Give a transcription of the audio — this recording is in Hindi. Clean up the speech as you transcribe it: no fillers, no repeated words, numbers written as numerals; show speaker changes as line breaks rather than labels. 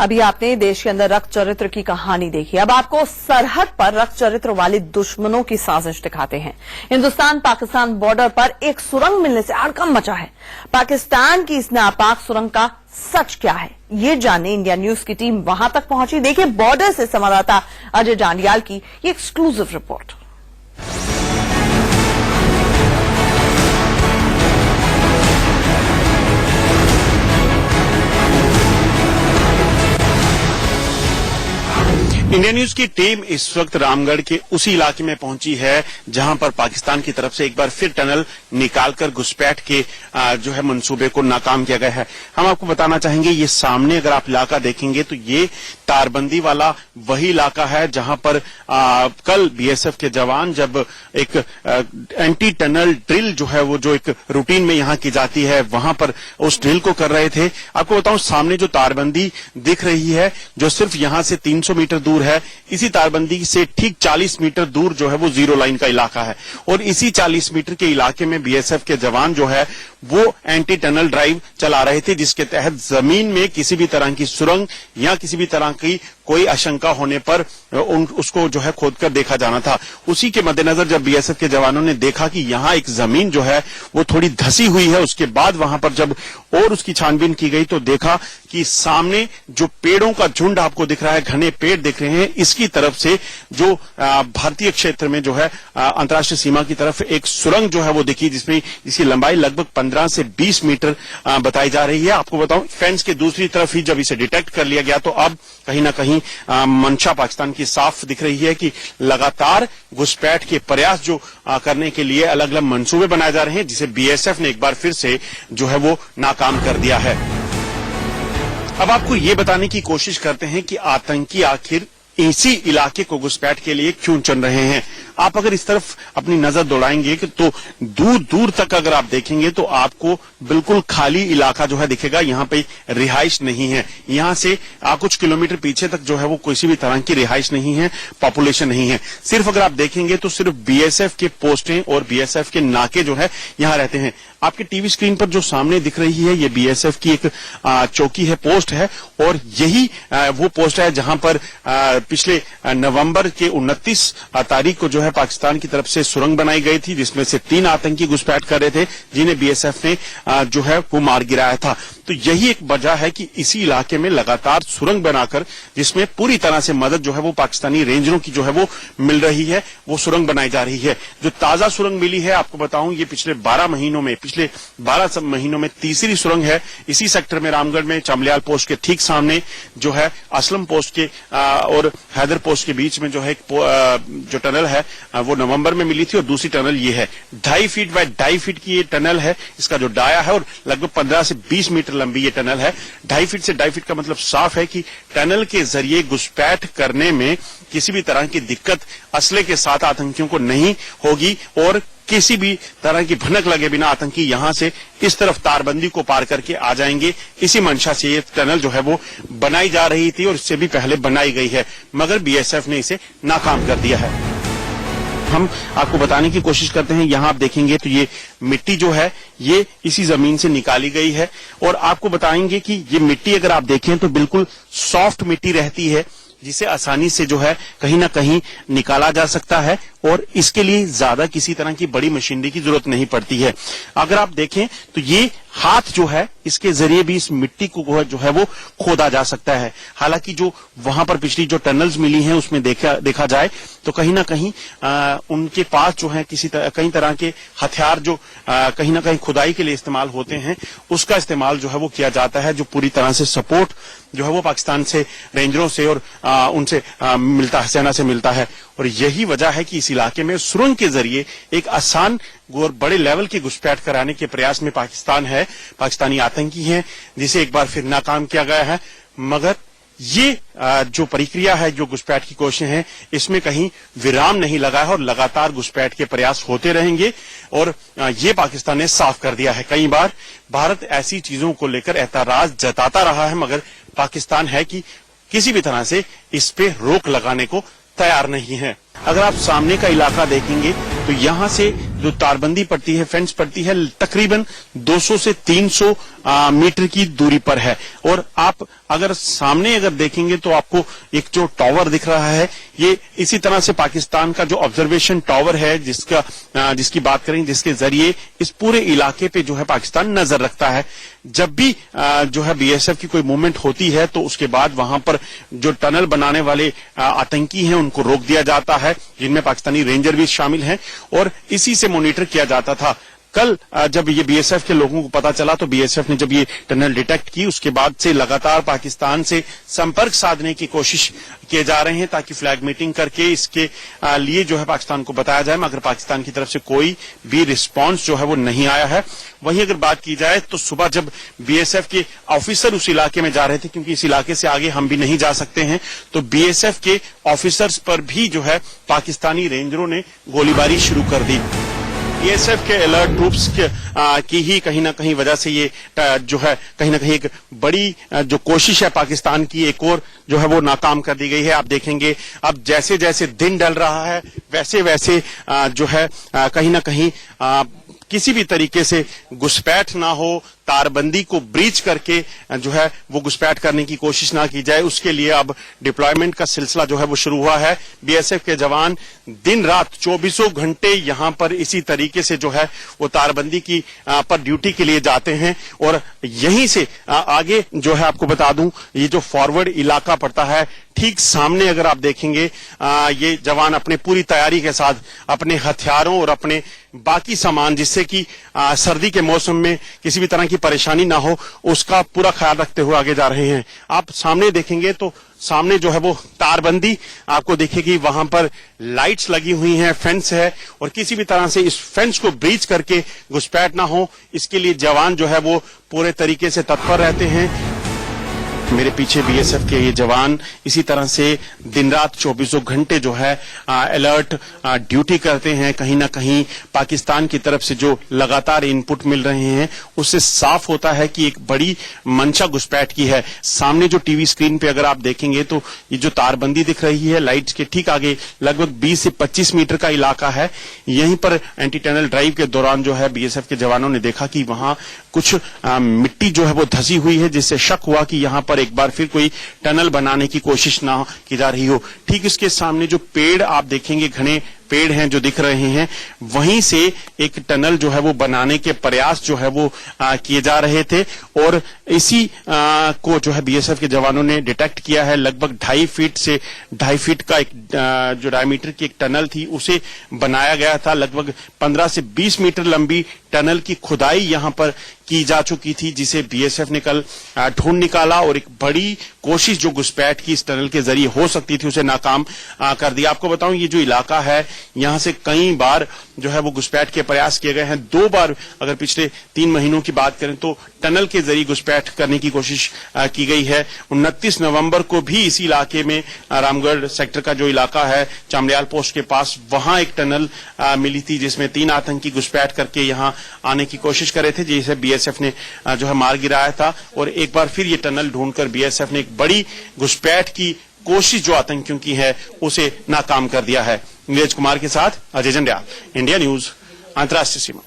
अभी आपने देश के अंदर रक्त चरित्र की कहानी देखी। अब आपको सरहद पर रक्त चरित्र वाले दुश्मनों की साजिश दिखाते हैं। हिंदुस्तान पाकिस्तान बॉर्डर पर एक सुरंग मिलने से हड़कंप मचा है। पाकिस्तान की इस नापाक सुरंग का सच क्या है, ये जानने इंडिया न्यूज की टीम वहां तक पहुंची। देखिए बॉर्डर से संवाददाता अजय जांडियाल की ये एक्सक्लूसिव रिपोर्ट।
इंडिया न्यूज की टीम इस वक्त रामगढ़ के उसी इलाके में पहुंची है जहां पर पाकिस्तान की तरफ से एक बार फिर टनल निकालकर घुसपैठ के जो है मंसूबे को नाकाम किया गया है। हम आपको बताना चाहेंगे, ये सामने अगर आप इलाका देखेंगे तो ये तारबंदी वाला वही इलाका है जहां पर कल बीएसएफ के जवान जब एक एंटी टनल ड्रिल जो है वो जो एक रूटीन में यहां की जाती है वहां पर उस ड्रिल को कर रहे थे। आपको बताऊं, सामने जो तारबंदी दिख रही है जो सिर्फ यहां से 300 मीटर दूर है, इसी तारबंदी से ठीक 40 मीटर दूर जो है वो जीरो लाइन का इलाका है और इसी 40 मीटर के इलाके में बीएसएफ के जवान जो है वो एंटी टनल ड्राइव चला रहे थे, जिसके तहत जमीन में किसी भी तरह की सुरंग या किसी भी तरह की कोई आशंका होने पर उसको जो है खोदकर देखा जाना था। उसी के मद्देनजर जब बीएसएफ के जवानों ने देखा कि यहां एक जमीन जो है वो थोड़ी धसी हुई है, उसके बाद वहां पर जब और उसकी छानबीन की गई तो देखा कि सामने जो पेड़ों का झुंड आपको दिख रहा है, घने पेड़ दिख रहे हैं, इसकी तरफ से जो भारतीय क्षेत्र में जो है अंतर्राष्ट्रीय सीमा की तरफ एक सुरंग जो है वो दिखी, जिसकी लंबाई लगभग 15 से 20 मीटर बताई जा रही है। आपको बताऊं, फेंस के दूसरी तरफ ही जब इसे डिटेक्ट कर लिया गया तो अब कहीं ना कहीं मंशा पाकिस्तान की साफ दिख रही है कि लगातार घुसपैठ के प्रयास जो करने के लिए अलग अलग मंसूबे बनाए जा रहे हैं, जिसे बीएसएफ ने एक बार फिर से जो है वो नाकाम कर दिया है। अब आपको ये बताने की कोशिश करते हैं कि आतंकी आखिर इसी इलाके को घुसपैठ के लिए क्यों चुन रहे हैं। आप अगर इस तरफ अपनी नजर दौड़ाएंगे कि तो दूर दूर तक अगर आप देखेंगे तो आपको बिल्कुल खाली इलाका जो है दिखेगा, यहाँ पे रिहाइश नहीं है। यहाँ से कुछ किलोमीटर पीछे तक जो है वो किसी भी तरह की रिहाइश नहीं है, पॉपुलेशन नहीं है। सिर्फ अगर आप देखेंगे तो सिर्फ बीएसएफ के पोस्टें और बीएसएफ के नाके जो है यहाँ रहते हैं। आपके टीवी स्क्रीन पर जो सामने दिख रही है ये बीएसएफ की एक चौकी है, पोस्ट है, और यही वो पोस्ट है जहां पर पिछले नवंबर के 29 तारीख को जो है पाकिस्तान की तरफ से सुरंग बनाई गई थी, जिसमें से 3 आतंकी घुसपैठ कर रहे थे, जिन्हें बीएसएफ ने जो है वो मार गिराया था। तो यही एक वजह है कि इसी इलाके में लगातार सुरंग बनाकर, जिसमें पूरी तरह से मदद जो है वो पाकिस्तानी रेंजरों की जो है वो मिल रही है, वो सुरंग बनाई जा रही है। जो ताजा सुरंग मिली है आपको बताऊं, ये पिछले 12 महीनों में तीसरी सुरंग है। इसी सेक्टर में रामगढ़ में चमलियाल पोस्ट के ठीक सामने जो है असलम पोस्ट के और हैदर पोस्ट के बीच में जो है जो टनल है वो नवंबर में मिली थी, और दूसरी टनल ये है 2.5 फीट बाय 2.5 फीट की ये टनल है। इसका जो डाया है और लगभग 15 से 20 मीटर लंबी ये टनल है। 2.5 फीट से 2.5 फीट का मतलब साफ है कि टनल के जरिए घुसपैठ करने में किसी भी तरह की दिक्कत असले के साथ आतंकियों को नहीं होगी, और किसी भी तरह की भनक लगे बिना आतंकी यहां से इस तरफ तारबंदी को पार करके आ जाएंगे। इसी मंशा से ये टनल जो है वो बनाई जा रही थी और इससे भी पहले बनाई गई है, मगर बीएसएफ ने इसे नाकाम कर दिया है। हम आपको बताने की कोशिश करते हैं, यहां आप देखेंगे तो ये मिट्टी जो है ये इसी जमीन से निकाली गई है, और आपको बताएंगे कि ये मिट्टी अगर आप देखें तो बिल्कुल सॉफ्ट मिट्टी रहती है, जिसे आसानी से जो है कहीं ना कहीं निकाला जा सकता है, और इसके लिए ज्यादा किसी तरह की बड़ी मशीनरी की जरूरत नहीं पड़ती है। अगर आप देखें तो ये हाथ जो है इसके जरिए भी इस मिट्टी को जो है वो खोदा जा सकता है। हालांकि जो वहां पर पिछली जो टनल्स मिली हैं उसमें देखा जाए तो कहीं ना कहीं उनके पास जो है कई तरह के हथियार जो कहीं ना कहीं खुदाई के लिए इस्तेमाल होते हैं, उसका इस्तेमाल जो है वो किया जाता है, जो पूरी तरह से सपोर्ट जो है वो पाकिस्तान से रेंजरों से और उनसे मिलता है, सेना से मिलता है। और यही वजह है कि इस इलाके में सुरंग के जरिए एक आसान और बड़े लेवल की घुसपैठ कराने के प्रयास में पाकिस्तान है, पाकिस्तानी आतंकी हैं, जिसे एक बार फिर नाकाम किया गया है। मगर ये जो प्रक्रिया है, जो घुसपैठ की कोशिशें हैं, इसमें कहीं विराम नहीं लगा है और लगातार घुसपैठ के प्रयास होते रहेंगे, और ये पाकिस्तान ने साफ कर दिया है। कई बार भारत ऐसी चीजों को लेकर एतराज जताता रहा है, मगर पाकिस्तान है कि किसी भी तरह से इस पे रोक लगाने को तैयार नहीं है। अगर आप सामने का इलाका देखेंगे तो यहाँ से जो तारबंदी पड़ती है, फेंस पड़ती है, तकरीबन 200 से 300 मीटर की दूरी पर है। और आप अगर सामने अगर देखेंगे तो आपको एक जो टावर दिख रहा है, ये इसी तरह से पाकिस्तान का जो ऑब्जर्वेशन टावर है, जिसकी बात करें, जिसके जरिए इस पूरे इलाके पे जो है पाकिस्तान नजर रखता है। जब भी जो है बीएसएफ की कोई मूवमेंट होती है तो उसके बाद वहां पर जो टनल बनाने वाले आतंकी हैं उनको रोक दिया जाता है, जिनमें पाकिस्तानी रेंजर भी शामिल हैं, और इसी से मॉनिटर किया जाता था। कल जब ये बीएसएफ के लोगों को पता चला तो बीएसएफ ने जब ये टनल डिटेक्ट की, उसके बाद से लगातार पाकिस्तान से संपर्क साधने की कोशिश किए जा रहे हैं ताकि फ्लैग मीटिंग करके इसके लिए जो है पाकिस्तान को बताया जाए, मगर पाकिस्तान की तरफ से कोई भी रिस्पांस जो है वो नहीं आया है। वहीं अगर बात की जाए तो सुबह जब बीएसएफ के ऑफिसर उस इलाके में जा रहे थे, क्योंकि इस इलाके से आगे हम भी नहीं जा सकते हैं, तो बीएसएफ के ऑफिसर्स पर भी जो है पाकिस्तानी रेंजरों ने गोलीबारी शुरू कर दी। बीएसएफ के अलर्ट ट्रूप्स की ही कहीं ना कहीं वजह से ये जो है कहीं ना कहीं एक बड़ी जो कोशिश है पाकिस्तान की, एक और जो है वो नाकाम कर दी गई है। आप देखेंगे अब जैसे जैसे दिन ढल रहा है वैसे वैसे जो है कहीं ना कहीं किसी भी तरीके से घुसपैठ ना हो, तारबंदी को ब्रीच करके जो है वो घुसपैठ करने की कोशिश ना की जाए, उसके लिए अब डिप्लॉयमेंट का सिलसिला जो है वो शुरू हुआ है। बीएसएफ के जवान दिन रात 24 घंटे यहां पर इसी तरीके से जो है वो तारबंदी की पर ड्यूटी के लिए जाते हैं। और यहीं से आगे जो है आपको बता दूं, ये जो फॉरवर्ड इलाका पड़ता है, ठीक सामने अगर आप देखेंगे ये जवान अपने पूरी तैयारी के साथ अपने हथियारों और अपने बाकी सामान, जिससे कि सर्दी के मौसम में किसी भी तरह की परेशानी ना हो, उसका पूरा ख्याल रखते हुए आगे जा रहे हैं। आप सामने देखेंगे तो सामने जो है वो तारबंदी आपको दिखेगी, वहां पर लाइट्स लगी हुई हैं, फेंस है, और किसी भी तरह से इस फेंस को ब्रीच करके घुसपैठ ना हो, इसके लिए जवान जो है वो पूरे तरीके से तत्पर रहते हैं। मेरे पीछे बीएसएफ के ये जवान इसी तरह से दिन रात 24 घंटे जो है अलर्ट ड्यूटी करते हैं। कहीं ना कहीं पाकिस्तान की तरफ से जो लगातार इनपुट मिल रहे हैं उससे साफ होता है कि एक बड़ी मंशा घुसपैठ की है। सामने जो टीवी स्क्रीन पे अगर आप देखेंगे तो ये जो तारबंदी दिख रही है, लाइट्स के ठीक आगे लगभग 20 से 25 मीटर का इलाका है। यहीं पर एंटी टनल ड्राइव के दौरान जो है बीएसएफ के जवानों ने देखा कि वहां कुछ मिट्टी जो है वो धसी हुई है, जिससे शक हुआ कि यहां पर एक बार फिर कोई टनल बनाने की कोशिश ना की जा रही हो। ठीक इसके सामने जो पेड़ आप देखेंगे, घने पेड़ हैं जो दिख रहे हैं, वहीं से एक टनल जो है वो बनाने के प्रयास जो है वो किए जा रहे थे। और इसी को जो है बीएसएफ के जवानों ने डिटेक्ट किया है। लगभग 2.5 फीट से 2.5 फीट का एक जो डायमीटर की एक टनल थी उसे बनाया गया था। लगभग 15 से 20 मीटर लंबी टनल की खुदाई यहां पर की जा चुकी थी, जिसे बीएसएफ ने कल ढूंढ निकाला और एक बड़ी कोशिश जो घुसपैठ की इस टनल के जरिए हो सकती थी उसे नाकाम कर दिया। आपको बताऊं, ये जो इलाका है यहां से कई बार जो है वो घुसपैठ के प्रयास किए गए हैं। 2 बार अगर पिछले 3 महीनों की बात करें तो टनल के जरिए घुसपैठ करने की कोशिश की गई है। 29 नवंबर को भी इसी इलाके में रामगढ़ सेक्टर का जो इलाका है चामड़ियाल पोस्ट के पास, वहां एक टनल मिली थी जिसमें 3 आतंकी घुसपैठ करके यहां आने की कोशिश कर रहे थे, जिसे बीएसएफ ने जो है मार गिराया था। और एक बार फिर ये टनल ढूंढकर बीएसएफ ने एक बड़ी घुसपैठ की कोशिश जो आतंकियों की है उसे नाकाम कर दिया है। नीरज कुमार के साथ अजय जंड्याल, इंडिया न्यूज, अंतर्राष्ट्रीय सीमा।